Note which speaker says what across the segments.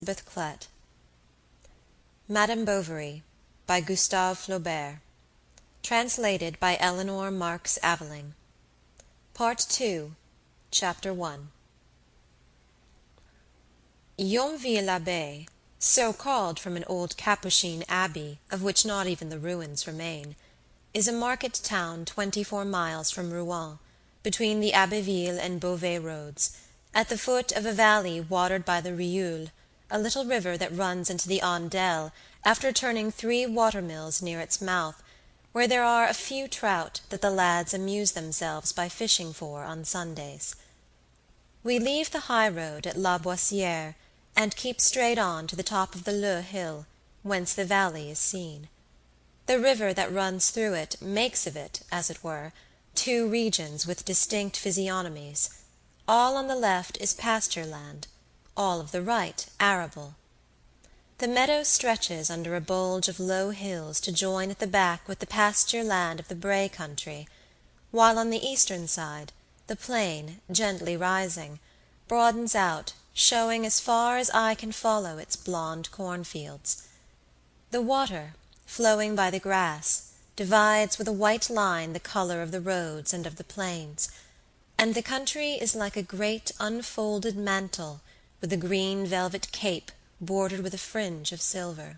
Speaker 1: Bethclet. Madame Bovary, by Gustave Flaubert. Translated by Eleanor Marks Aveling. Part 2, Chapter 1. Yonville-l'Abbaye, so called from an old Capuchin abbey of which not even the ruins remain, is a market town 24 miles from Rouen, between the Abbeville and Beauvais roads, at the foot of a valley watered by the Rieule, a little river that runs into the Andelle after turning 3 water-mills near its mouth, where there are a few trout that the lads amuse themselves by fishing for on Sundays. We leave the high road at La Boissière and keep straight on to the top of the Le hill, whence the valley is seen. The river that runs through it makes of it, as it were, 2 regions with distinct physiognomies. All on the left is pasture land, all of the right arable. The meadow stretches under a bulge of low hills to join at the back with the pasture land of the Bray country, while on the eastern side, the plain, gently rising, broadens out, showing as far as eye can follow its blond cornfields. The water, flowing by the grass, divides with a white line the color of the roads and of the plains, and the country is like a great unfolded mantle with a green velvet cape bordered with a fringe of silver.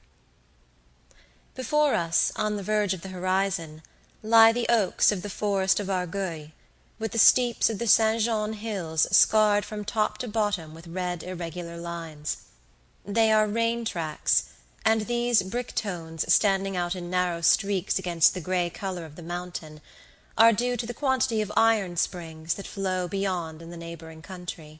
Speaker 1: Before us, on the verge of the horizon, lie the oaks of the forest of Argueil, with the steeps of the Saint-Jean hills scarred from top to bottom with red irregular lines. They are rain tracks, and these brick tones standing out in narrow streaks against the grey color of the mountain are due to the quantity of iron springs that flow beyond in the neighboring country.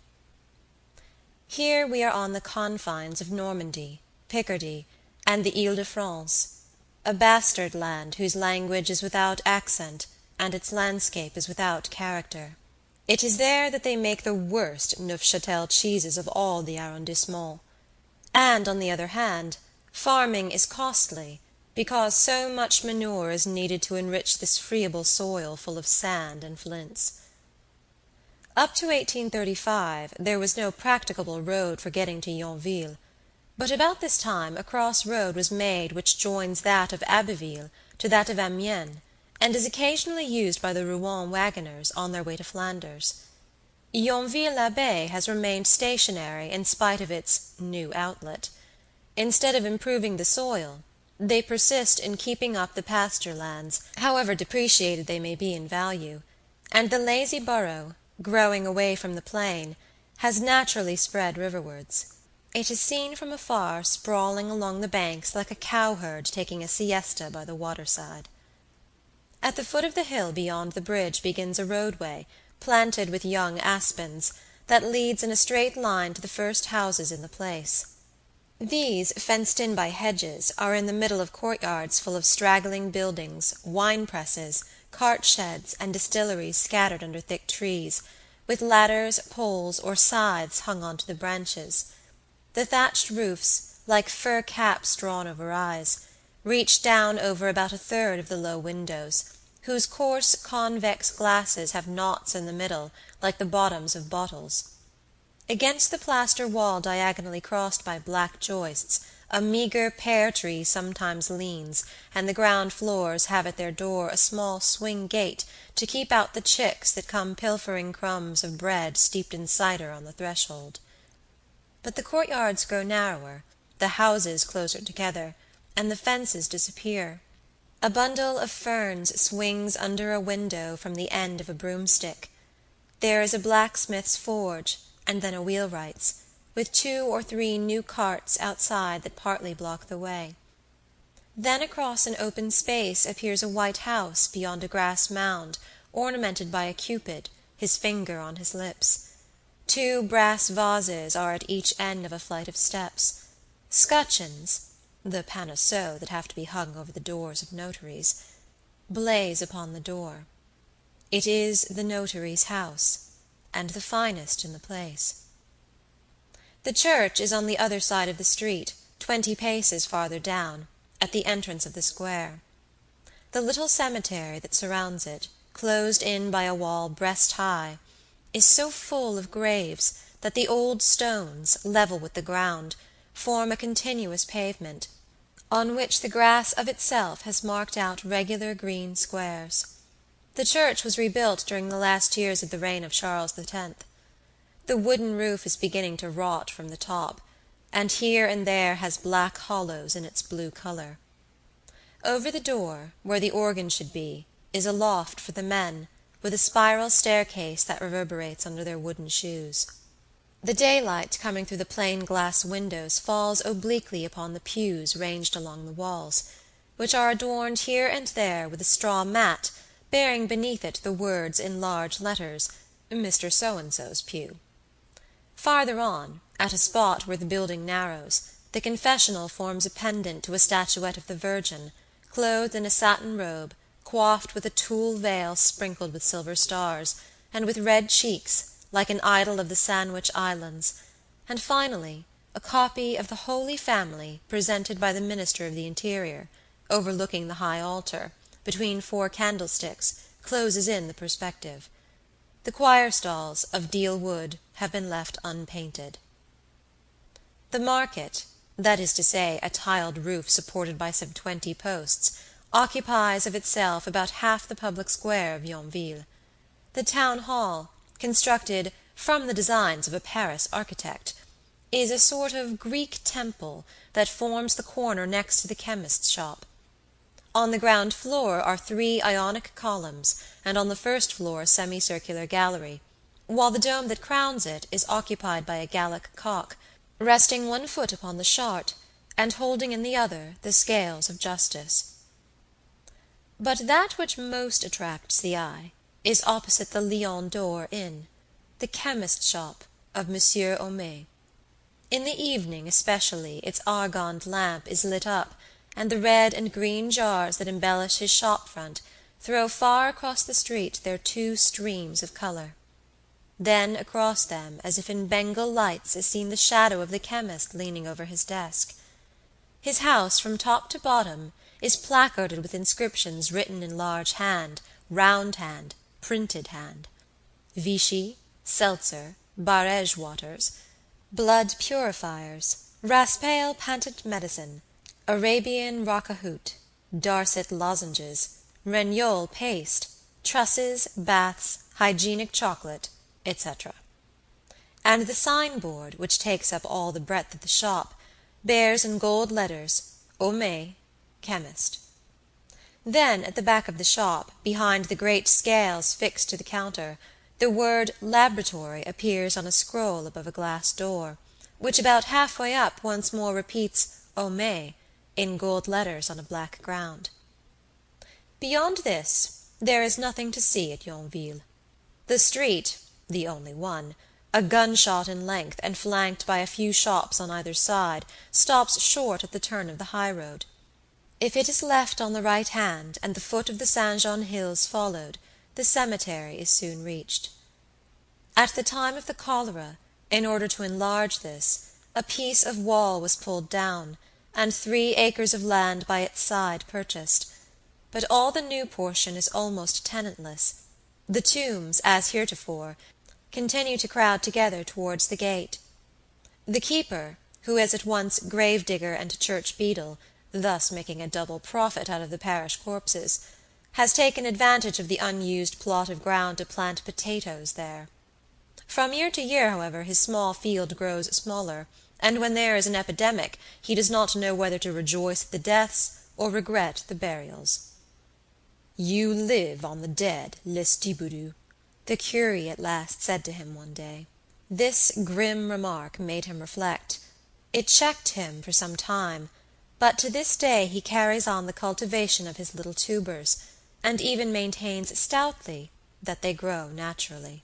Speaker 1: Here we are on the confines of Normandy, Picardy, and the Ile-de-France, a bastard land whose language is without accent and its landscape is without character. It is there that they make the worst Neufchâtel cheeses of all the arrondissements. And, on the other hand, farming is costly, because so much manure is needed to enrich this friable soil full of sand and flints. Up to 1835 there was no practicable road for getting to Yonville, but about this time a cross-road was made which joins that of Abbeville to that of Amiens, and is occasionally used by the Rouen wagoners on their way to Flanders. Yonville-l'Abbaye has remained stationary in spite of its new outlet. Instead of improving the soil, they persist in keeping up the pasture lands, however depreciated they may be in value, and the lazy borough, growing away from the plain, has naturally spread riverwards. It is seen from afar sprawling along the banks like a cowherd taking a siesta by the waterside. At the foot of the hill beyond the bridge begins a roadway, planted with young aspens, that leads in a straight line to the first houses in the place. These, fenced in by hedges, are in the middle of courtyards full of straggling buildings, wine-presses, cart-sheds, and distilleries scattered under thick trees, with ladders, poles, or scythes hung on to the branches. The thatched roofs, like fur caps drawn over eyes, reach down over about a third of the low windows, whose coarse convex glasses have knots in the middle, like the bottoms of bottles. Against the plaster wall diagonally crossed by black joists, a meagre pear-tree sometimes leans, and the ground floors have at their door a small swing gate to keep out the chicks that come pilfering crumbs of bread steeped in cider on the threshold. But the courtyards grow narrower, the houses closer together, and the fences disappear. A bundle of ferns swings under a window from the end of a broomstick. There is a blacksmith's forge, and then a wheelwright's, with 2 or 3 new carts outside that partly block the way. Then across an open space appears a white house beyond a grass mound, ornamented by a cupid, his finger on his lips. 2 brass vases are at each end of a flight of steps. Scutcheons, the panneaux that have to be hung over the doors of notaries, blaze upon the door. It is the notary's house, and the finest in the place. The church is on the other side of the street, 20 paces farther down, at the entrance of the square. The little cemetery that surrounds it, closed in by a wall breast-high, is so full of graves that the old stones, level with the ground, form a continuous pavement, on which the grass of itself has marked out regular green squares. The church was rebuilt during the last years of the reign of Charles X. The wooden roof is beginning to rot from the top, and here and there has black hollows in its blue color. Over the door, where the organ should be, is a loft for the men, with a spiral staircase that reverberates under their wooden shoes. The daylight coming through the plain glass windows falls obliquely upon the pews ranged along the walls, which are adorned here and there with a straw mat bearing beneath it the words in large letters, "Mr. So-and-so's pew." Farther on, at a spot where the building narrows, the confessional forms a pendant to a statuette of the Virgin, clothed in a satin robe, coiffed with a tulle veil sprinkled with silver stars, and with red cheeks, like an idol of the Sandwich Islands, and finally a copy of the Holy Family presented by the Minister of the Interior, overlooking the high altar, between 4 candlesticks, closes in the perspective. The choir stalls, of deal wood, have been left unpainted. The market, that is to say, a tiled roof supported by some 20 posts, occupies of itself about half the public square of Yonville. The town hall, constructed from the designs of a Paris architect, is a sort of Greek temple that forms the corner next to the chemist's shop. On the ground floor are 3 Ionic columns, and on the first floor a semicircular gallery, while the dome that crowns it is occupied by a Gallic cock, resting one foot upon the chart, and holding in the other the scales of justice. But that which most attracts the eye is opposite the Lion d'Or inn, the chemist's shop of Monsieur Homais. In the evening especially its argand lamp is lit up, and the red and green jars that embellish his shop front throw far across the street their 2 streams of color. Then across them, as if in Bengal lights, is seen the shadow of the chemist leaning over his desk. His house, from top to bottom, is placarded with inscriptions written in large hand, round hand, printed hand. Vichy, seltzer, barège waters, blood purifiers, Raspail patent medicine, Arabian racahout, Darcet lozenges, Regnol paste, trusses, baths, hygienic chocolate, etc. And the signboard, which takes up all the breadth of the shop, bears in gold letters, Homais, chemist. Then, at the back of the shop, behind the great scales fixed to the counter, the word laboratory appears on a scroll above a glass door, which about halfway up once more repeats Homais in gold letters on a black ground. Beyond this, there is nothing to see at Yonville. The street, the only one, a gunshot in length and flanked by a few shops on either side, stops short at the turn of the highroad. If it is left on the right hand and the foot of the Saint-Jean hills followed, the cemetery is soon reached. At the time of the cholera, in order to enlarge this, a piece of wall was pulled down, and 3 acres of land by its side purchased, but all the new portion is almost tenantless. The tombs, as heretofore, continue to crowd together towards the gate. The keeper, who is at once grave-digger and church beadle, thus making a double profit out of the parish corpses, has taken advantage of the unused plot of ground to plant potatoes there. From year to year, however, his small field grows smaller, and when there is an epidemic he does not know whether to rejoice at the deaths or regret the burials. "You live on the dead, Lestiboudoux," the curé at last said to him one day. This grim remark made him reflect. It checked him for some time, but to this day he carries on the cultivation of his little tubers, and even maintains stoutly that they grow naturally.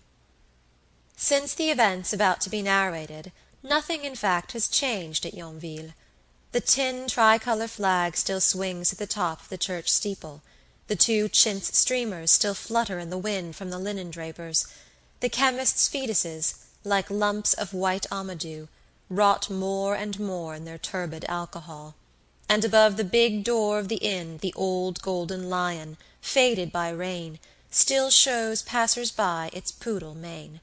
Speaker 1: Since the events about to be narrated, nothing in fact has changed at Yonville. The tin tricolour flag still swings at the top of the church steeple, the 2 chintz streamers still flutter in the wind from the linen drapers, the chemist's fetuses, like lumps of white amadou, rot more and more in their turbid alcohol, and above the big door of the inn the old golden lion, faded by rain, still shows passers-by its poodle mane.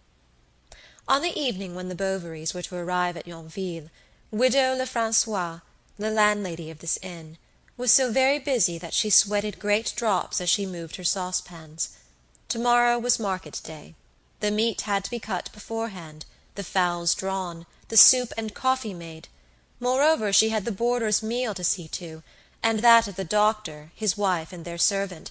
Speaker 1: On the evening when the Bovarys were to arrive at Yonville, Widow Lefrancois, the landlady of this inn, was so very busy that she sweated great drops as she moved her saucepans. Tomorrow was market day. The meat had to be cut beforehand, the fowls drawn, the soup and coffee made. Moreover, she had the boarders' meal to see to, and that of the doctor, his wife, and their servant.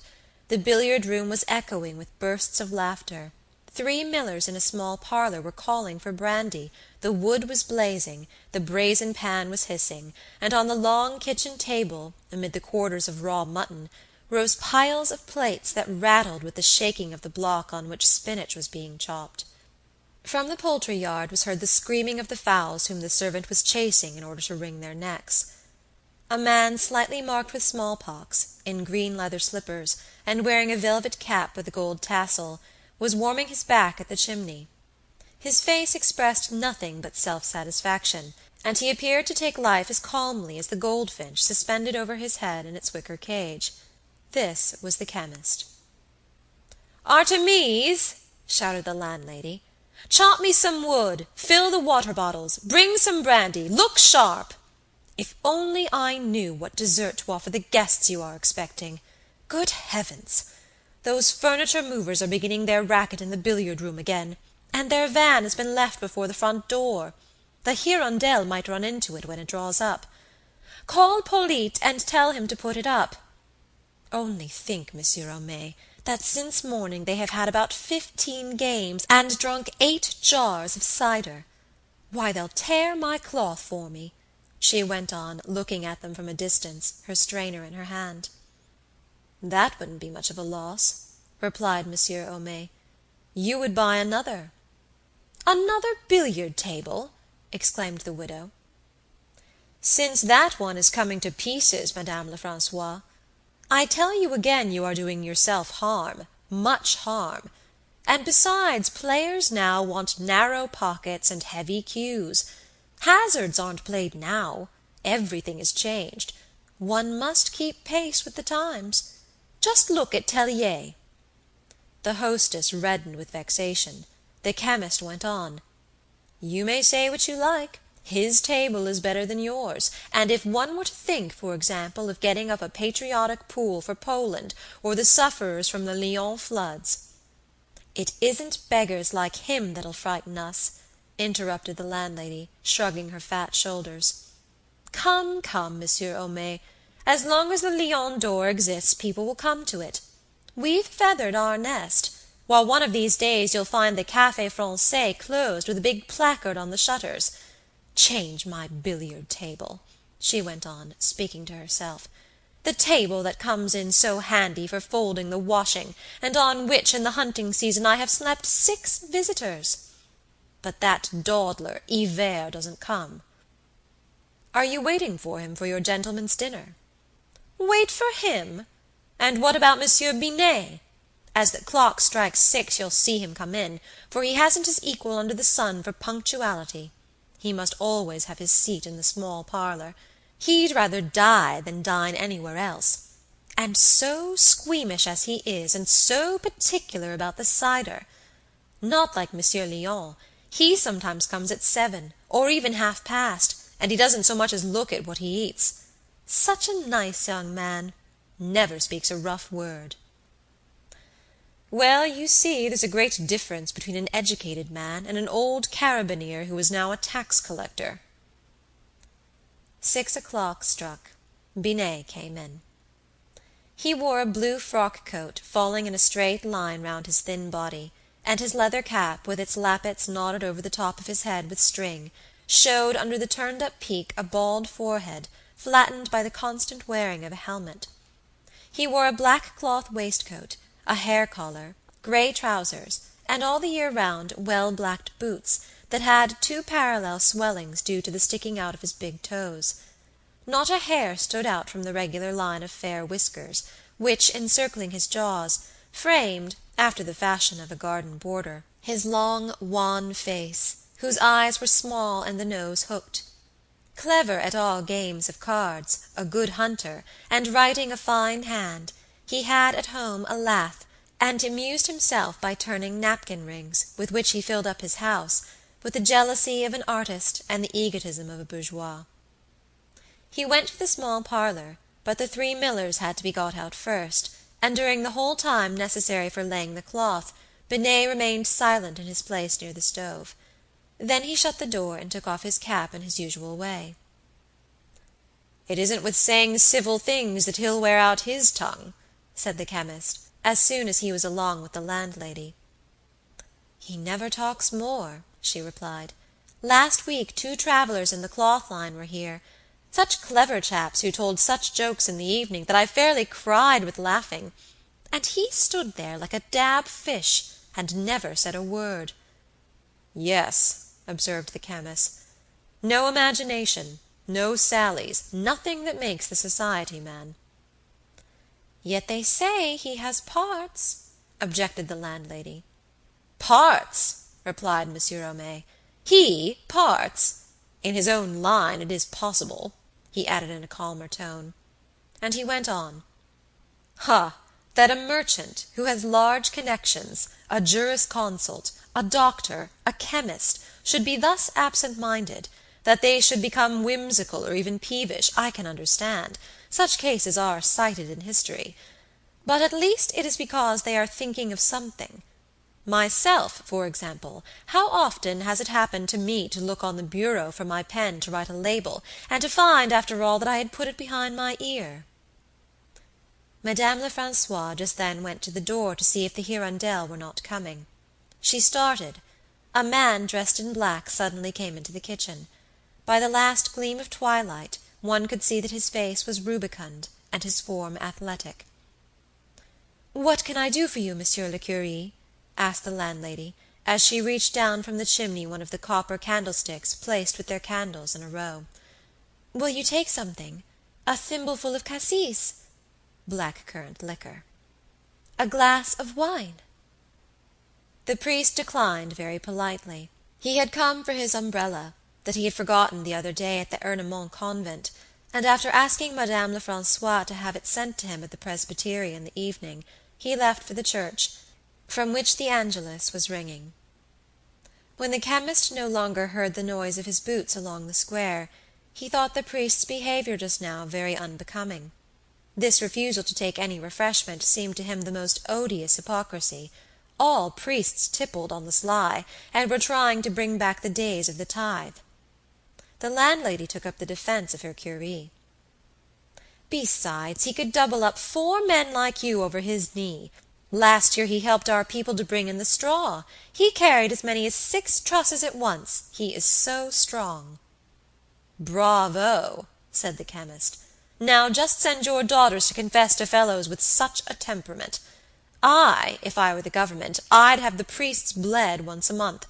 Speaker 1: The billiard-room was echoing with bursts of laughter. 3 millers in a small parlour were calling for brandy, the wood was blazing, the brazen pan was hissing, and on the long kitchen table, amid the quarters of raw mutton, rose piles of plates that rattled with the shaking of the block on which spinach was being chopped. From the poultry-yard was heard the screaming of the fowls whom the servant was chasing in order to wring their necks. A man slightly marked with smallpox, in green leather slippers, and wearing a velvet cap with a gold tassel, was warming his back at the chimney. His face expressed nothing but self-satisfaction, and he appeared to take life as calmly as the goldfinch suspended over his head in its wicker cage. This was the chemist. "Artemise!" shouted the landlady. "Chop me some wood, fill the water bottles, bring some brandy, look sharp! If only I knew what dessert to offer the guests you are expecting. Good heavens! Those furniture movers are beginning their racket in the billiard-room again, and their van has been left before the front door. The Hirondelle might run into it when it draws up. Call Polyte and tell him to put it up. Only think, Monsieur Homais, that since morning they have had about 15 games, and drunk 8 jars of cider. Why, they'll tear my cloth for me," she went on, looking at them from a distance, her strainer in her hand. "That wouldn't be much of a loss," replied Monsieur Homais. "You would buy another." "Another billiard-table?" exclaimed the widow. "Since that one is coming to pieces, Madame Lefrancois. I tell you again you are doing yourself harm, much harm. And besides, players now want narrow pockets and heavy cues. Hazards aren't played now. Everything is changed. One must keep pace with the times. Just look at Tellier." The hostess reddened with vexation. The chemist went on. "You may say what you like. His table is better than yours, and if one were to think, for example, of getting up a patriotic pool for Poland or the sufferers from the Lyons floods—" "It isn't beggars like him that'll frighten us," interrupted the landlady, shrugging her fat shoulders. "Come, come, Monsieur Homais. As long as the Lion d'Or exists, people will come to it. We've feathered our nest, while one of these days you'll find the Café Français closed with a big placard on the shutters. Change my billiard-table," she went on, speaking to herself. "The table that comes in so handy for folding the washing, and on which in the hunting season I have slept 6 visitors. But that dawdler, Hivert, doesn't come." "Are you waiting for him for your gentleman's dinner?" "Wait for him? And what about Monsieur Binet? As the clock strikes 6 you'll see him come in, for he hasn't his equal under the sun for punctuality. He must always have his seat in the small parlour. He'd rather die than dine anywhere else. And so squeamish as he is, and so particular about the cider. Not like Monsieur Léon. He sometimes comes at 7, or even half-past, and he doesn't so much as look at what he eats. Such a nice young man. Never speaks a rough word." "Well, you see, there's a great difference between an educated man and an old carabineer who is now a tax-collector." 6 o'clock struck. Binet came in. He wore a blue frock-coat falling in a straight line round his thin body, and his leather cap, with its lappets knotted over the top of his head with string, showed under the turned-up peak a bald forehead, flattened by the constant wearing of a helmet. He wore a black cloth waistcoat, a hair collar, grey trousers, and all the year round well-blacked boots that had 2 parallel swellings due to the sticking out of his big toes. Not a hair stood out from the regular line of fair whiskers, which, encircling his jaws, framed, after the fashion of a garden border, his long, wan face, whose eyes were small and the nose hooked. Clever at all games of cards, a good hunter, and writing a fine hand, he had at home a lathe, and amused himself by turning napkin rings, with which he filled up his house, with the jealousy of an artist and the egotism of a bourgeois. He went to the small parlour, but the 3 millers had to be got out first, and during the whole time necessary for laying the cloth, Binet remained silent in his place near the stove. Then he shut the door and took off his cap in his usual way. "It isn't with saying civil things that he'll wear out his tongue," said the chemist, as soon as he was along with the landlady. "He never talks more," she replied. "Last week 2 travellers in the cloth line were here, such clever chaps who told such jokes in the evening that I fairly cried with laughing, and he stood there like a dab fish and never said a word." "Yes," observed the chemist, "no imagination, no sallies, nothing that makes the society man." "Yet they say he has parts," objected the landlady. "Parts!" replied Monsieur Homais. "He parts! In his own line it is possible," he added in a calmer tone. And he went on. "Ha! That a merchant, who has large connections, a jurisconsult, a doctor, a chemist, should be thus absent-minded, that they should become whimsical or even peevish, I can understand. Such cases are cited in history. But at least it is because they are thinking of something. Myself, for example, how often has it happened to me to look on the bureau for my pen to write a label, and to find, after all, that I had put it behind my ear?" Madame Lefrancois just then went to the door to see if the Hirondelle were not coming. She started. A man dressed in black suddenly came into the kitchen. By the last gleam of twilight one could see that his face was rubicund and his form athletic. "What can I do for you, Monsieur le Curé?" asked the landlady, as she reached down from the chimney one of the copper candlesticks placed with their candles in a row. "Will you take something? A thimbleful of cassis?" (black currant liquor). "A glass of wine?" The priest declined very politely. He had come for his umbrella, that he had forgotten the other day at the Ernemont convent, and after asking Madame Lefrancois to have it sent to him at the presbytery in the evening, he left for the church, from which the Angelus was ringing. When the chemist no longer heard the noise of his boots along the square, he thought the priest's behaviour just now very unbecoming. This refusal to take any refreshment seemed to him the most odious hypocrisy. All priests tippled on the sly, and were trying to bring back the days of the tithe. The landlady took up the defence of her curé. "Besides, he could double up 4 men like you over his knee. Last year he helped our people to bring in the straw. He carried as many as 6 trusses at once. He is so strong." "Bravo!" said the chemist. "Now just send your daughters to confess to fellows with such a temperament. If I were the government, I'd have the priests bled once a month.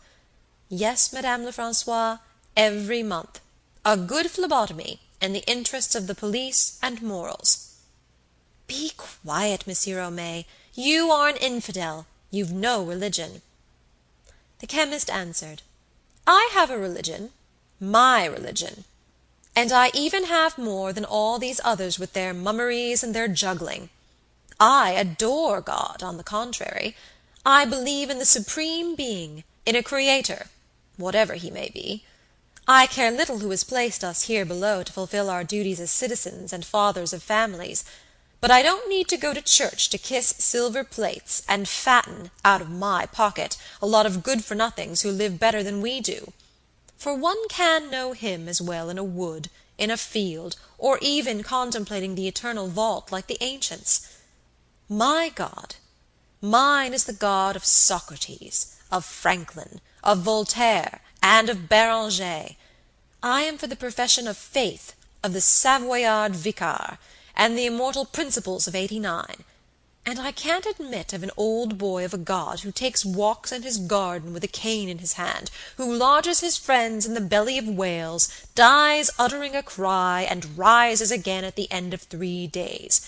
Speaker 1: Yes, Madame Lefrancois, every month. A good phlebotomy, in the interests of the police and morals." "Be quiet, Monsieur Homais. You are an infidel. You've no religion." The chemist answered, "I have a religion, my religion. And I even have more than all these others with their mummeries and their juggling. I adore God, on the contrary. I believe in the Supreme Being, in a Creator, whatever he may be. I care little who has placed us here below to fulfill our duties as citizens and fathers of families, but I don't need to go to church to kiss silver plates and fatten, out of my pocket, a lot of good-for-nothings who live better than we do. For one can know him as well in a wood, in a field, or even contemplating the eternal vault like the ancients. My God, mine is the God of Socrates, of Franklin, of Voltaire, and of Béranger. I am for the profession of faith of the Savoyard Vicar, and the immortal principles of '89. And I can't admit of an old boy of a God who takes walks in his garden with a cane in his hand, who lodges his friends in the belly of whales, dies uttering a cry, and rises again at the end of 3 days.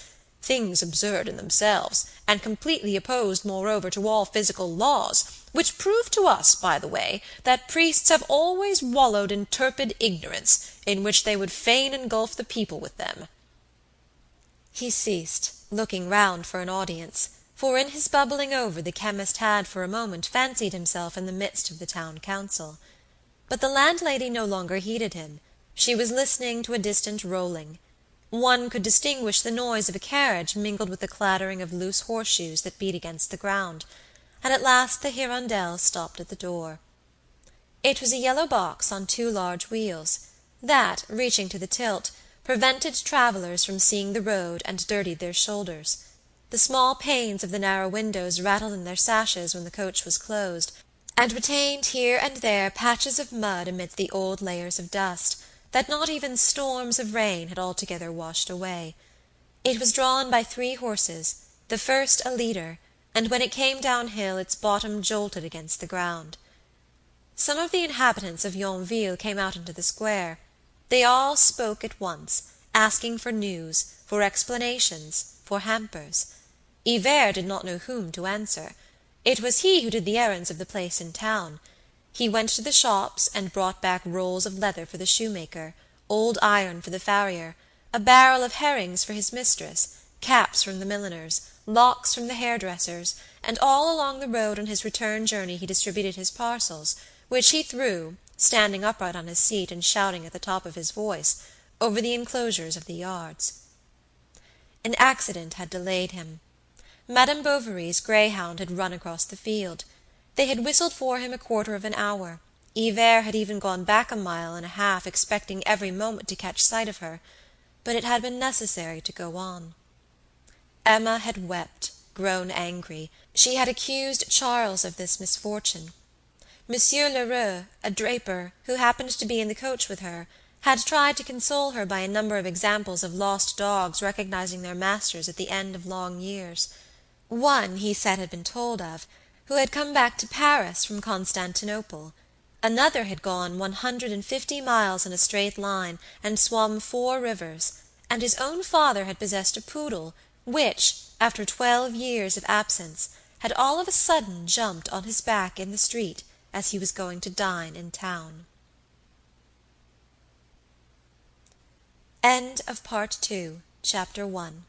Speaker 1: Things absurd in themselves, and completely opposed moreover to all physical laws, which prove to us, by the way, that priests have always wallowed in turpid ignorance, in which they would fain engulf the people with them." He ceased, looking round for an audience, for in his bubbling over the chemist had for a moment fancied himself in the midst of the town council. But the landlady no longer heeded him. She was listening to a distant rolling. One could distinguish the noise of a carriage mingled with the clattering of loose horseshoes that beat against the ground, and at last the Hirondelle stopped at the door. It was a yellow box on two large wheels, that, reaching to the tilt, prevented travellers from seeing the road and dirtied their shoulders. The small panes of the narrow windows rattled in their sashes when the coach was closed, and retained here and there patches of mud amidst the old layers of dust, that not even storms of rain had altogether washed away. It was drawn by 3 horses, the first a leader, and when it came downhill its bottom jolted against the ground. Some of the inhabitants of Yonville came out into the square. They all spoke at once, asking for news, for explanations, for hampers. Hivert did not know whom to answer. It was he who did the errands of the place in town. He went to the shops and brought back rolls of leather for the shoemaker, old iron for the farrier, a barrel of herrings for his mistress, caps from the milliners, locks from the hairdressers, and all along the road on his return journey he distributed his parcels, which he threw, standing upright on his seat and shouting at the top of his voice, over the enclosures of the yards. An accident had delayed him. Madame Bovary's greyhound had run across the field. They had whistled for him a quarter of an hour. Hivert had even gone back a mile and a half, expecting every moment to catch sight of her, but it had been necessary to go on. Emma had wept, grown angry. She had accused Charles of this misfortune. Monsieur Lheureux, a draper, who happened to be in the coach with her, had tried to console her by a number of examples of lost dogs recognizing their masters at the end of long years. One, he said, had been told of, who had come back to Paris from Constantinople. Another had gone 150 miles in a straight line and swum 4 rivers, and his own father had possessed a poodle which, after 12 years of absence, had all of a sudden jumped on his back in the street as he was going to dine in town. End of Part 2, Chapter 1.